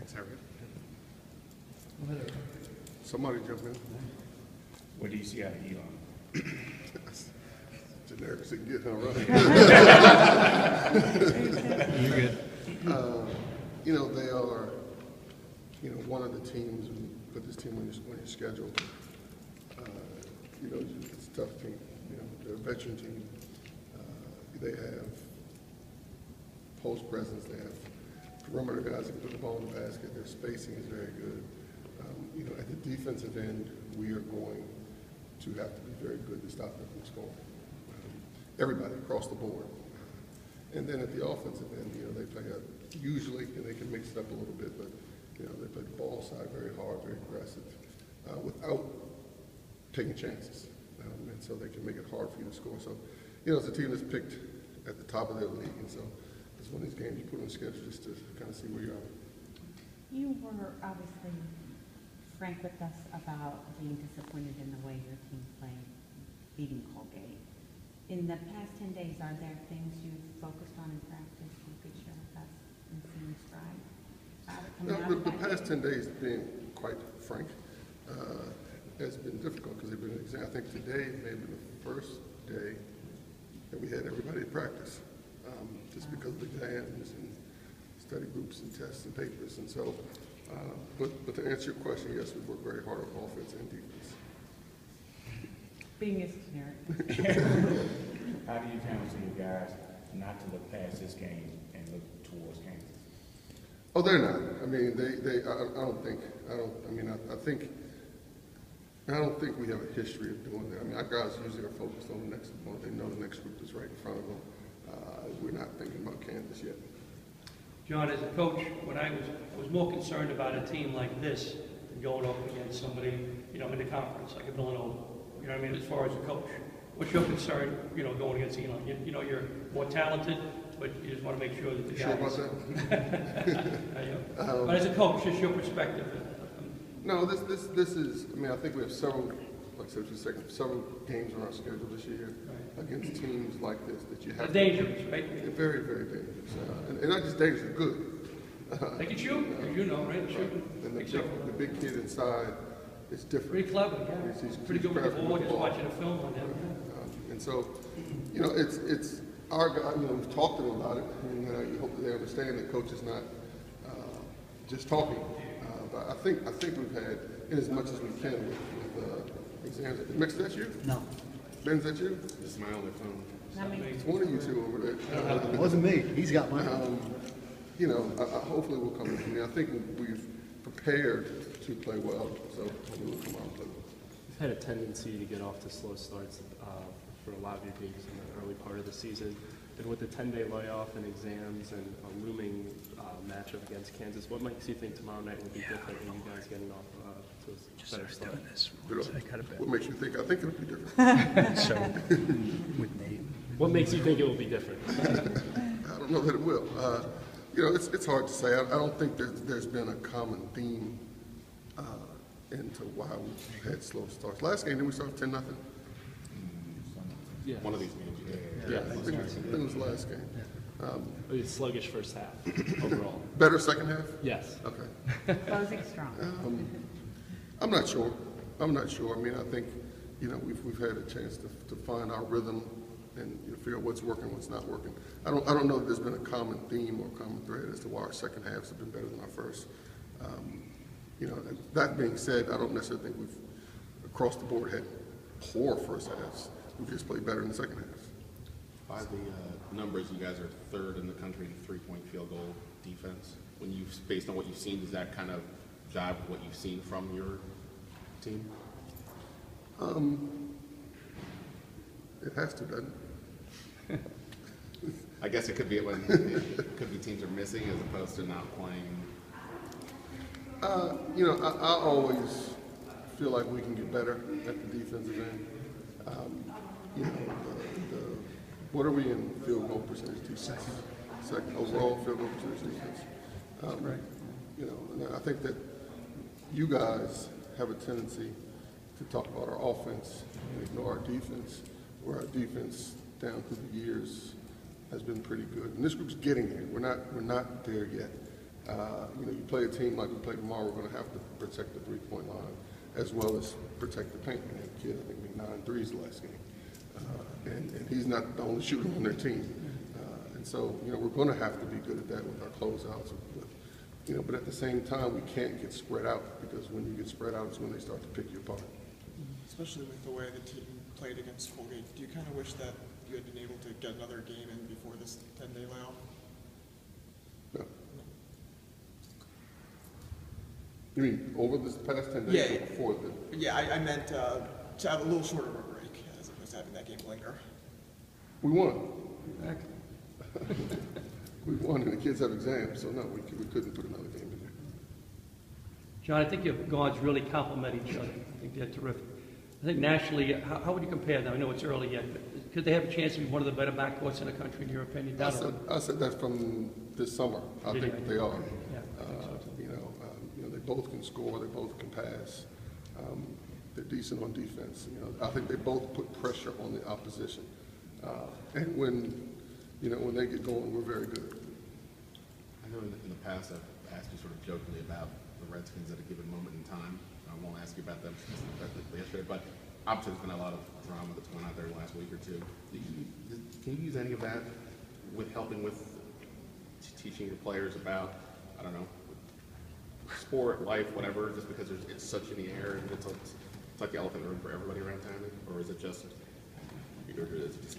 Thanks, Harriet. Somebody jump in. What do you see out of Elon? Generic as it can get, huh, right? You're good. You know, they are, you know, one of the teams, when you put this team on your schedule, you know, it's a tough team. You know, they're a veteran team. They have post presence. They have perimeter guys that can put the ball in the basket. Their spacing is very good. You know, at the defensive end, we are going to have to be very good to stop them from scoring. Everybody across the board. And then at the offensive end, you know, they play usually, and they can mix it up a little bit, but, you know, they play the ball side very hard, very aggressive, without taking chances. And so they can make it hard for you to score. So, you know, it's a team that's picked at the top of their league, and so it's one of these games you put on the schedule just to kind of see where you are. You were obviously frank with us about being disappointed in the way your team played, beating Colgate. In the past 10 days, are there things you've focused on in practice you could share with us and see in stride? The past 10 days, being quite frank, has been difficult because they've been an exam. I think today may have been the first day that we had everybody at practice, just because of exams and study groups and tests and papers. And so, but to answer your question, yes, we work very hard on offense and defense. Being as generic. How do you counsel your guys not to look past this game and look towards Kansas? Oh, they're not. I mean, I don't think we have a history of doing that. I mean, our guys usually are focused on the next opponent. They know the next group is right in front of them. We're not thinking about Kansas yet. John, as a coach, when I was more concerned about a team like this than going up against somebody, you know, in the conference, like a Villanova. You know what I mean, as far as a coach. What's your concern, you know, going against Elon? You know, you're more talented, but you just want to make sure that the guys... Sure about that? But as a coach, just your perspective. No, this is, I mean, I think we have several, like I said just a second, several games on our schedule this year against teams like this that you have They're dangerous, right? They're very, very dangerous. And not just dangerous, they're good. They can shoot, as you know, right? Shoot. And the big kid inside is different. Pretty clever, yeah. He's Pretty good with the ball, just watching a film on him. And so, you know, it's our guy, you know, we've talked to them about it, and you hope that they understand that coach is not just talking. But I think we've had, in as much as we can with exams. Mix, is that you? No. Ben, is that you? This is my only phone. It's one of you two over there. It wasn't me. He's got mine. You know, hopefully we'll come in. I mean, I think we've prepared to play well, so hopefully we'll come out and play well. You've had a tendency to get off to slow starts for a lot of your games in the early part of the season. And with the 10-day layoff and exams and a looming matchup against Kansas, what makes you think tomorrow night will be different when you guys getting off to a better start? What makes you think? I think it'll be different. With Nate. What makes you think it will be different? I don't know that it will. You know, it's hard to say. I don't think there's been a common theme into why we've had slow starts. Last game, didn't we start 10-0? Yeah. One of these games, Yeah, I think it was the last game. It's sluggish first half overall. Better second half? Yes. Okay. Closing strong. I'm not sure. I mean, I think, you know, we've had a chance to find our rhythm and figure out what's working, what's not working. I don't know that there's been a common theme or common thread as to why our second halves have been better than our first. You know, that being said, I don't necessarily think we've across the board had poor first halves. We've just played better in the second half. By the numbers, you guys are third in the country in three-point field goal defense. Based on what you've seen, does that kind of jive with what you've seen from your team? It has to, doesn't it? I guess it could be when teams are missing as opposed to not playing. You know, I always feel like we can get better at the defensive end. You know, what are we in field goal percentage defense? Second overall field goal percentage defense. Right. You know, and I think that you guys have a tendency to talk about our offense and ignore our defense, where our defense down through the years has been pretty good. And this group's getting there. We're not there yet. You know, you play a team like we play tomorrow, we're going to have to protect the three-point line as well as protect the paint. And that kid, I think, made 9 threes last game. And he's not the only shooter on their team. And so, you know, we're going to have to be good at that with our closeouts. You know, but at the same time, we can't get spread out, because when you get spread out, it's when they start to pick you apart. Especially with the way the team played against Colgate, do you kind of wish that you had been able to get another game in before this 10-day layoff? No. You mean over this past 10 days Yeah. or before the? Yeah, I meant to have a little shorter of a break as opposed to having that game linger. We won. We won, and the kids have exams, so no, we couldn't put another game in there. John, I think your guards really complement each other. I think they're terrific. I think nationally, how would you compare them? I know it's early yet, but could they have a chance to be one of the better backcourts in the country, in your opinion? I said that from this summer. I Did think you? that they are. Yeah, I think so, too. You know, they both can score. They both can pass. They're decent on defense. You know, I think they both put pressure on the opposition. And when they get going, we're very good. I know in the past I've asked you sort of jokingly about the Redskins at a given moment in time. I won't ask you about them specifically yesterday, but obviously there's been a lot of drama that's gone out there the last week or two. Can you use any of that with helping with teaching your players about, I don't know, sport, life, whatever, just because it's such in the air and it's like the elephant in the room for everybody around town? Or is it just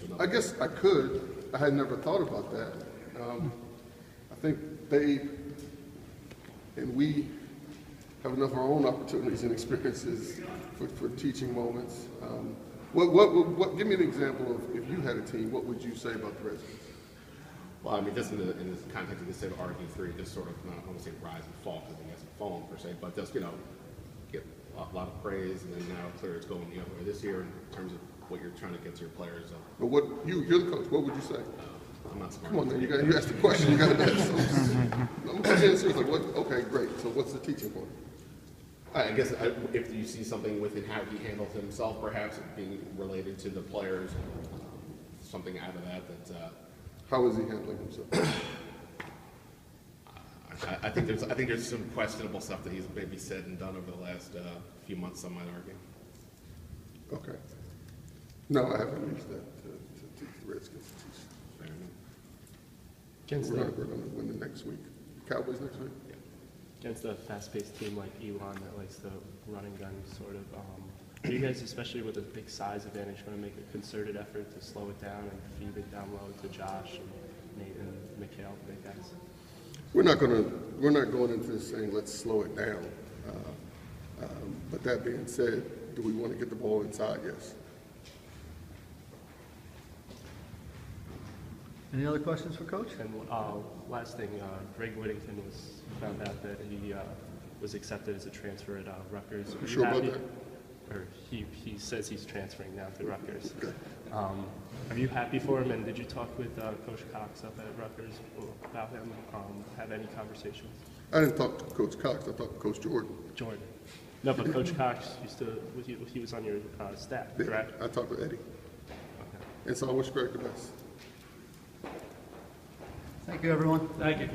another? I guess I could. I had never thought about that. I think they and we have enough of our own opportunities and experiences for teaching moments. Give me an example of, if you had a team, what would you say about the Redskins? Well, I mean, just in the context of the state of RG3, just sort of, not, I won't say rise and fall, because he hasn't fallen per se, but just, you know, get a lot of praise, and then now clearly it's going the other way this year in terms of what you're trying to get to your players. But you're the coach. What would you say? I'm not smart. Come on, man. You asked the question. You got to answer. I'm seriously like, okay, great. So what's the teaching point? I guess if you see something within how he handles himself, perhaps being related to the players, something out of that. How is he handling himself? I think there's some questionable stuff that he's maybe said and done over the last few months. Some might argue. Okay. No, I haven't used that to teach the Redskins. Fair enough. Against We're going to win the next week. Cowboys next week? Against a fast-paced team like Elon that likes to run and gun, sort of, are you guys, especially with a big size advantage, going to make a concerted effort to slow it down and feed it down low to Josh and Nate and Mikhail, the big guys? We're not going into this saying let's slow it down. But that being said, do we want to get the ball inside? Yes. Any other questions for Coach? And last thing, Greg Whittington found out that he was accepted as a transfer at Rutgers. You sure about happy? that? Or he says he's transferring now to Rutgers. Okay. Are you happy for him? And did you talk with Coach Cox up at Rutgers about him? Have any conversations? I didn't talk to Coach Cox. I talked to Coach Jordan. Jordan. No, but Coach Cox he was on your staff, Yeah, correct? I talked with Eddie. Okay. And so I wish Greg the best. Thank you, everyone. Thank you.